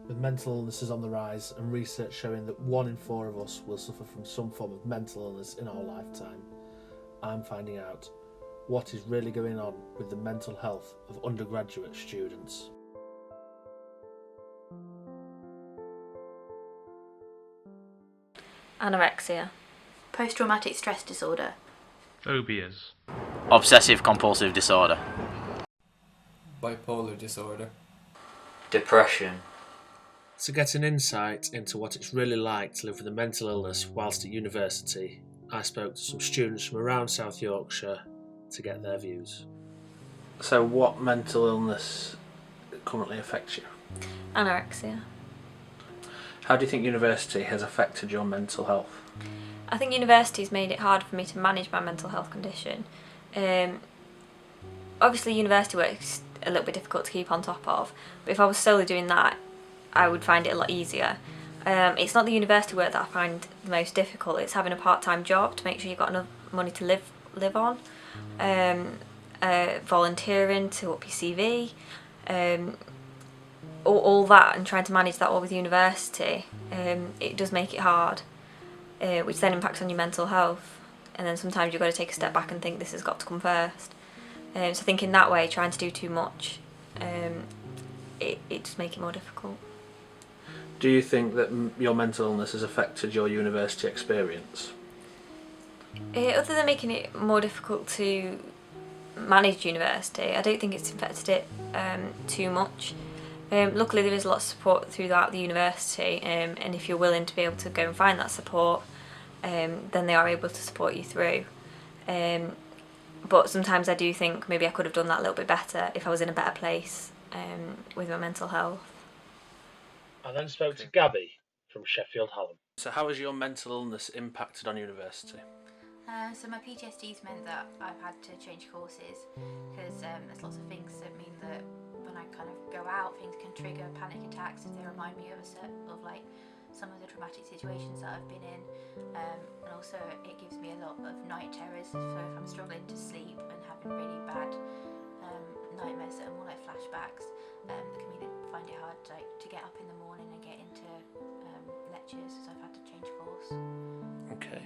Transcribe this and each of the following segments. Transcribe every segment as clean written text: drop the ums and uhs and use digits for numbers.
With mental illnesses on the rise and research showing that 1 in 4 of us will suffer from some form of mental illness in our lifetime, I'm finding out what is really going on with the mental health of undergraduate students. Anorexia. Post-traumatic stress disorder. Phobias. Obsessive compulsive disorder. Bipolar disorder. Depression. To get an insight into what it's really like to live with a mental illness whilst at university, I spoke to some students from around South Yorkshire to get their views. So what mental illness currently affects you? Anorexia. How do you think university has affected your mental health? I think university's made it hard for me to manage my mental health condition. Obviously university work's a little bit difficult to keep on top of, but if I was solely doing that, I would find it a lot easier. It's not the university work that I find the most difficult, it's having a part-time job to make sure you've got enough money to live on, volunteering to up your CV, all that, and trying to manage that all with university. It does make it hard, which then impacts on your mental health, and then sometimes you've got to take a step back and think this has got to come first. So thinking that way, trying to do too much, it just makes it more difficult. Do you think that your mental illness has affected your university experience? Other than making it more difficult to manage university, I don't think it's affected it too much. Luckily there is a lot of support throughout the university, and if you're willing to be able to go and find that support, then they are able to support you through. But sometimes I do think maybe I could have done that a little bit better if I was in a better place with my mental health. I then spoke to Gabby from Sheffield Hallam. So how has your mental illness impacted on university? So my PTSD's meant that I've had to change courses because there's lots of things that mean that when I kind of go out, things can trigger panic attacks if they remind me of some of the traumatic situations that I've been in, and also it gives me a lot of night terrors. So if I'm struggling to sleep and having really bad nightmares that are more like flashbacks, that can mean find it hard to get up in the morning and get into lectures, so I've had to change course. Okay.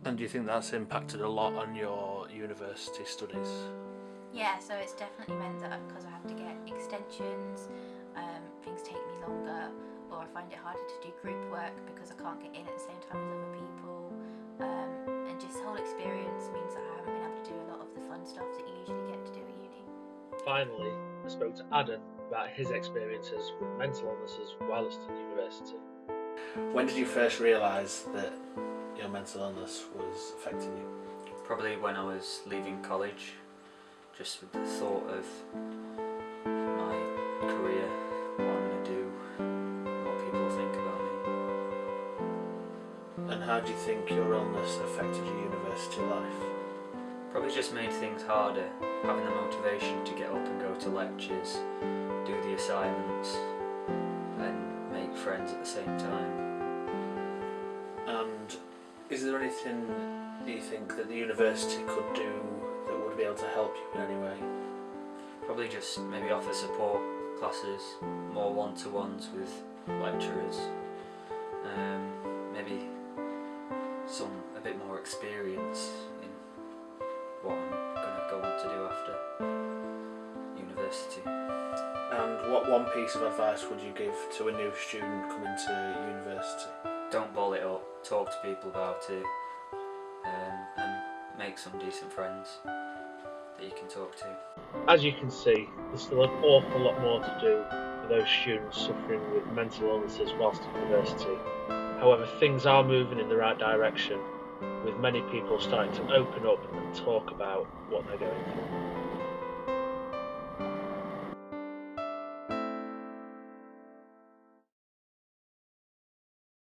And do you think that's impacted a lot on your university studies? Yeah, so it's definitely meant that because I have to get extensions, things take me longer, or I find it harder to do group work because I can't get in at the same time as other people, and just the whole experience means that I haven't been able to do a lot of the fun stuff that you usually get to do at uni. Finally, I spoke to Adam about his experiences with mental illnesses whilst at university. When did you first realise that your mental illness was affecting you? Probably when I was leaving college, just with the thought of my career, what I'm going to do, what people think about me. And how do you think your illness affected your university life? Probably just made things harder, having the motivation to get up and go to lectures, do the assignments, and make friends at the same time. And is there anything you think that the university could do that would be able to help you in any way? Probably just maybe offer support classes, more one-to-ones with lecturers, maybe a bit more experience in what I'm going to go on to do after university. And what one piece of advice would you give to a new student coming to university? Don't ball it up, talk to people about it, and make some decent friends that you can talk to. As you can see, there's still an awful lot more to do for those students suffering with mental illnesses whilst at university. However, things are moving in the right direction, with many people starting to open up and talk about what they're going through.